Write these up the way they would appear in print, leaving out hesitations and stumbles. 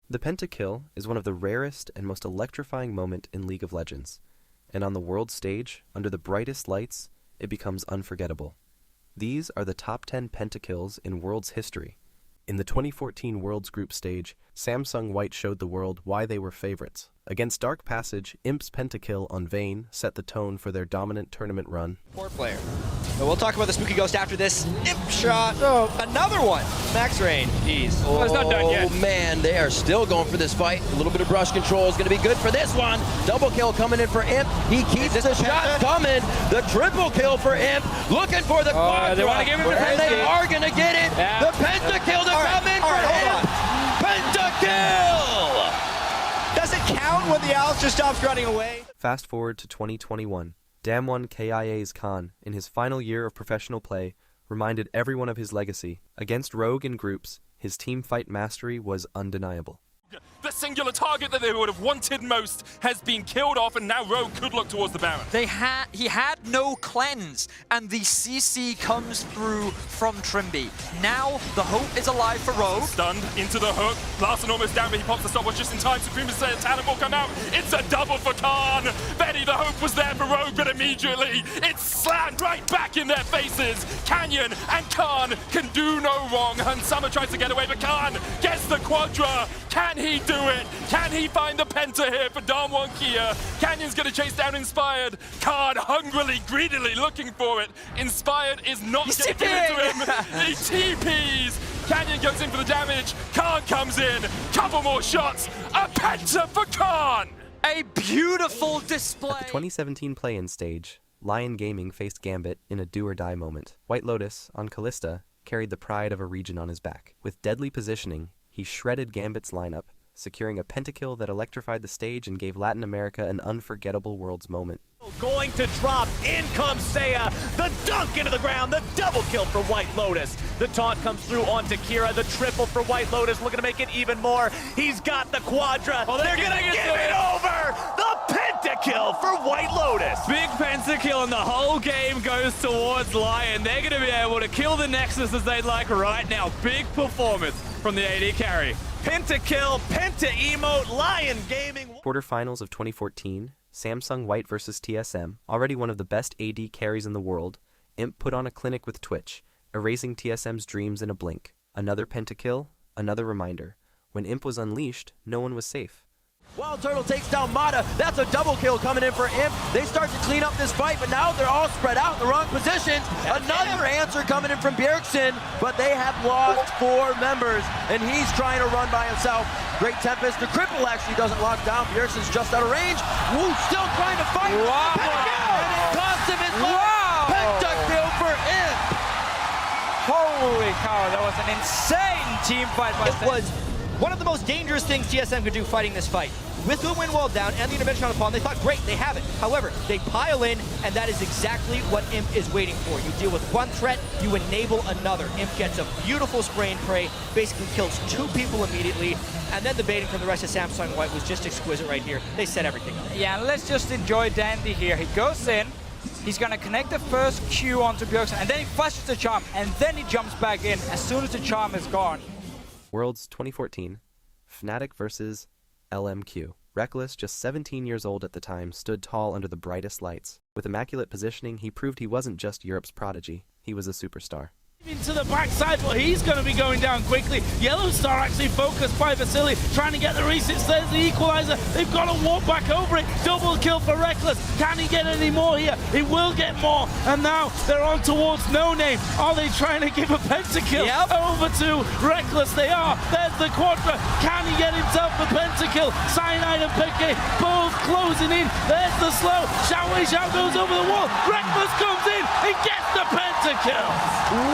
The pentakill is one of the rarest and most electrifying moments in League of Legends, and on the world stage, under the brightest lights, it becomes unforgettable. These are the top 10 pentakills in Worlds history. In the 2014 Worlds group stage, Samsung White showed the world why they were favorites. Against Dark Passage, Imp's pentakill on Vayne set the tone for their dominant tournament run. Poor player. But we'll talk about the Spooky Ghost after this. Imp shot. Oh, another one. Max Rain. Jeez. Oh, it's not done yet. Man, they are still going for this fight. A little bit of brush control is going to be good for this one. Double kill coming in for Imp. He keeps the shot coming. The triple kill for Imp. Looking for the quadra. They want to give him the and they are going to get it. Yeah. The pentakill to come in for Imp. Pentakill! Does it count when the Owls just stops running away? Fast forward to 2021. Damwon KIA's Khan, in his final year of professional play, reminded everyone of his legacy. Against Rogue in groups, his team fight mastery was undeniable. The singular target that they would have wanted most has been killed off, and now Rogue could look towards the Baron. He had no cleanse, and the CC comes through from Trimby. Now the hope is alive for Rogue. Stunned into the hook. Larson almost down, but he pops the stopwatch just in time. Supreme says Talon will come out. It's a double for Khan. Benny, the hope was there for Rogue, but immediately it's slammed right back in their faces. Canyon and Khan can do no wrong. And Summer tries to get away, but Khan gets the quadra. Can he do it? Can he find the penta here for Damwon Kia? Canyon's gonna chase down Inspired. Khan hungrily, greedily looking for it. Inspired is not gonna give it to him. He TPs. Canyon goes in for the damage. Khan comes in. Couple more shots. A penta for Khan. A beautiful display. At the 2017 play-in stage, Lion Gaming faced Gambit in a do-or-die moment. WhiteLotus, on Callista, carried the pride of a region on his back. With deadly positioning, he shredded Gambit's lineup, securing a pentakill that electrified the stage and gave Latin America an unforgettable Worlds moment. Going to drop, in comes Seiya, the dunk into the ground, the double kill for WhiteLotus. The taunt comes through onto Kira, the triple for WhiteLotus, looking to make it even more. He's got the quadra, they're gonna give it over! The pentakill for WhiteLotus! Big pentakill, and the whole game goes towards Lion. They're going to be able to kill the Nexus as they'd like right now. Big performance from the AD carry. Pentakill, penta emote, Lion Gaming. Quarterfinals of 2014, Samsung White versus TSM, already one of the best AD carries in the world, Imp put on a clinic with Twitch, erasing TSM's dreams in a blink. Another pentakill, another reminder. When Imp was unleashed, no one was safe. Wild Turtle takes down Mata. That's a double kill coming in for Imp. They start to clean up this fight, but now they're all spread out in the wrong positions. Another answer coming in from Bjergsen, but they have lost 4 members, and he's trying to run by himself. Great Tempest. The cripple actually doesn't lock down. Bjergsen's just out of range. Woo, still trying to fight. Wow. And it cost him his life. Pentakill for Imp. Holy cow, that was an insane team fight by It was one of the most dangerous things TSM could do fighting this fight. With the win wall down and the intervention on the pawn, they thought, great, they have it. However, they pile in, and that is exactly what Imp is waiting for. You deal with one threat, you enable another. Imp gets a beautiful spray and pray, basically kills 2 people immediately, and then the baiting from the rest of Samsung White was just exquisite right here. They set everything up. Yeah, let's just enjoy Dandy here. He goes in, he's gonna connect the first Q onto Bjergsen, and then he flashes the charm, and then he jumps back in as soon as the charm is gone. Worlds 2014, Fnatic versus LMQ. Rekkles, just 17 years old at the time, stood tall under the brightest lights. With immaculate positioning, he proved he wasn't just Europe's prodigy, he was a superstar. Into the backside, but he's going to be going down quickly. Yellow Star actually focused by Vasily, trying to get the resets. There's the equalizer. They've got to walk back over it. Double kill for Rekkles. Can he get any more here? He will get more. And now they're on towards No Name. Are they trying to give a pentakill over to Rekkles? They are. There's the quadra. Can he get himself the pentakill? Cyanide and Piquet both closing in. There's the slow. Xiao Wei Xiao goes over the wall. Rekkles comes in. He gets the pentakill.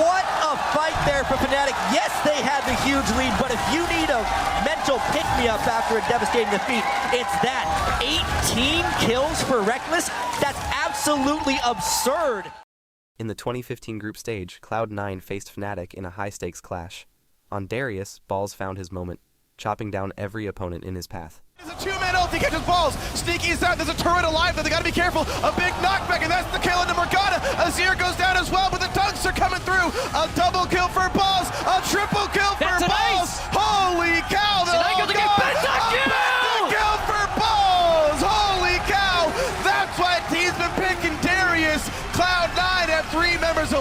What a fight there for Fnatic. Yes, they had the huge lead, but if you need a mental pick-me-up after a devastating defeat, it's that. 18 kills for Rekkles? That's absolutely absurd. In the 2015 group stage, Cloud9 faced Fnatic in a high-stakes clash. On Darius, Balls found his moment, chopping down every opponent in his path. There's a 2-man ult, he catches Balls, sneaky inside, there's a turret alive though, they gotta be careful, a big knockback, and that's the kill into Morgana. Azir goes down as well, but the dunks are coming through. A double kill for Balls, a triple kill for Balls. Holy cow, they're all gone.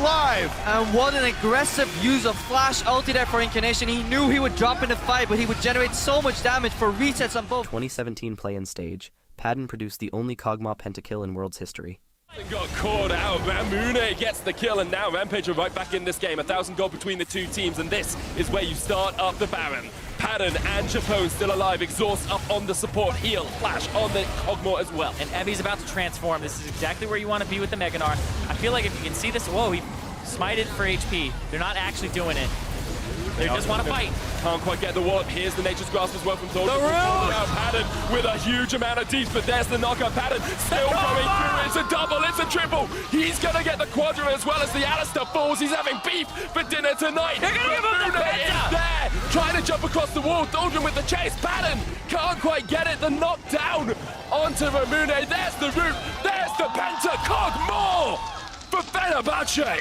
alive. And what an aggressive use of flash ulti there for Incarnation. He knew he would drop in the fight, but he would generate so much damage for resets on both. 2017 play-in stage, Padden produced the only Kog'Maw pentakill in Worlds history. Got caught out. Mamune gets the kill, and now Rampage are right back in this game. 1,000 gold between the two teams, and this is where you start up the Baron. Padden and Japone still alive. Exhaust up on the support. Heal, flash on the Kog'Maw as well. And Evi's about to transform. This is exactly where you want to be with the Meganar. I feel like if you can see this, whoa, he smited for HP. They're not actually doing it. They just want to fight. Can't quite get the wall. Here's the Nature's Grasp as well from Thor. The root! Padden with a huge amount of deep, but there's the knockout. Padden still going through. It's a double, it's a triple. He's going to get the quadra as well as the Alistair falls. He's having beef for dinner tonight. They're going to give him the penta! Is there, trying to jump across the wall. Doldrum with the chase. Padden can't quite get it. The knockdown onto Ramune. There's the root. There's the penta. Kog'Maw for Fenerbahce.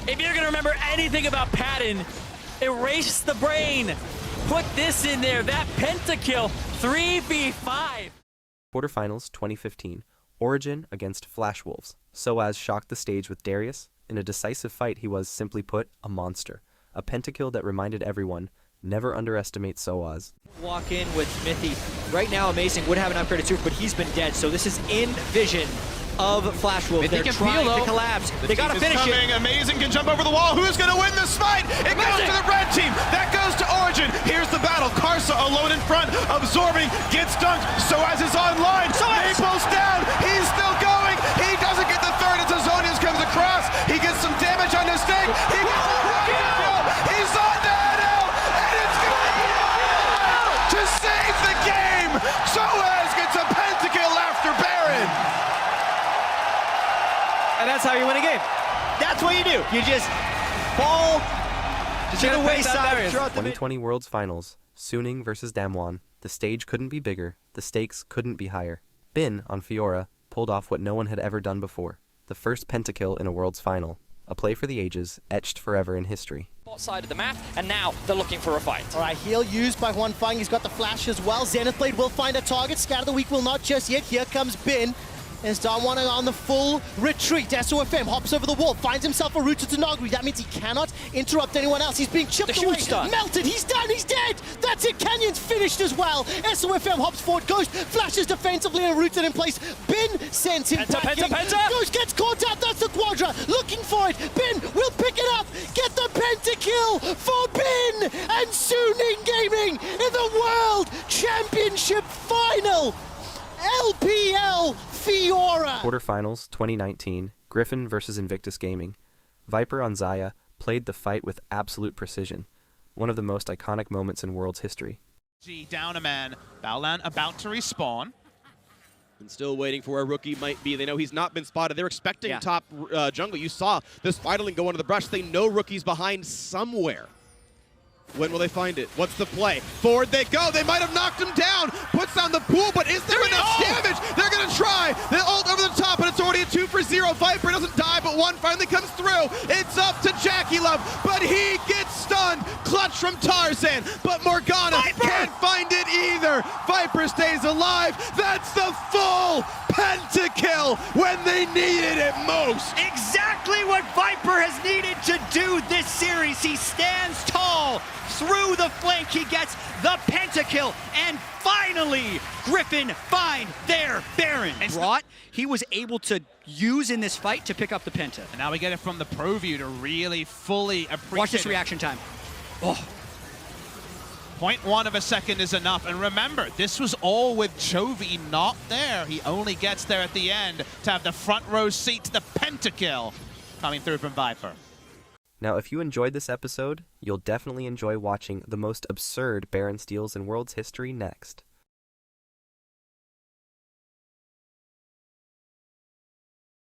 If you're going to remember anything about Padden, erase the brain. Put this in there. That pentakill. 3v5. Quarterfinals 2015, Origin against Flash Wolves. Soaz shocked the stage with Darius. In a decisive fight, he was, simply put, a monster. A pentakill that reminded everyone, never underestimate Soaz. Walk in with Smithy. Right now, Amazing would have an upgraded super, but he's been dead, so this is in vision of Flash Wolves. They're trying to collapse. They gotta finish it. Amazing can jump over the wall. Who's gonna win this fight? It goes to the red team. That goes to Origin. Here's the battle. Karsa alone in front, absorbing, gets dunked. Soaz is online. Maple's down. He's still going. He doesn't get the third as Azonius comes across. He gets some damage on his stake. He gets the kill. He's on that out, and it's gonna to save the game. Soaz gets a pentakill after Baron. And that's how you win a game. That's what you do. You just fall to the wayside. 2020 Worlds Finals, Suning versus Damwon. The stage couldn't be bigger, the stakes couldn't be higher. Bin, on Fiora, pulled off what no one had ever done before. The first pentakill in a Worlds Final. A play for the ages, etched forever in history. Side of the map, and now they're looking for a fight. All right, heal used by Huanfeng. He's got the flash as well. Zenith Blade will find a target. Scatter the Weak will not just yet. Here comes Bin. As Damwon on the full retreat. SOFM hops over the wall, finds himself a route to Nagri. That means he cannot interrupt anyone else. He's being chipped away, melted, he's done, he's dead! That's it, Canyon's finished as well. SOFM hops forward, Ghost flashes defensively and rooted in place. Bin sends him back in. Ghost gets caught out, that's the Quadra, looking for it. Bin will pick it up, get the pentakill for Bin! And Suning Gaming in the World Championship Final! LPL Fiora! Quarterfinals 2019, Griffin versus Invictus Gaming. Viper on Xayah played the fight with absolute precision. One of the most iconic moments in Worlds history. G down a man. Baolan about to respawn. And still waiting for where Rookie might be. They know he's not been spotted. They're expecting top jungle. You saw this Vitalik go into the brush. They know Rookie's behind somewhere. When will they find it? What's the play? Forward they go. They might have knocked him down. Puts down the pool, but is there enough damage? They're going to try. They ult over the top, but it's already a 2-for-0. Viper doesn't die, but one finally comes through. It's up to Jackie Love, but he gets stunned. Clutch from Tarzan, but Morgana can't find it either. Viper stays alive. That's the full pentakill when they needed it most. Exactly what Viper has needed to do this series. He stands tall. Through the flank, he gets the pentakill, and finally, Griffin find their Baron. And Brought, he was able to use in this fight to pick up the penta. And now we get it from the pro view to really fully appreciate. Watch this reaction time. Oh. 0.1 of a second is enough, and remember, this was all with Chovy not there. He only gets there at the end to have the front row seat to the pentakill coming through from Viper. Now, if you enjoyed this episode, you'll definitely enjoy watching the most absurd Baron steals in Worlds history next.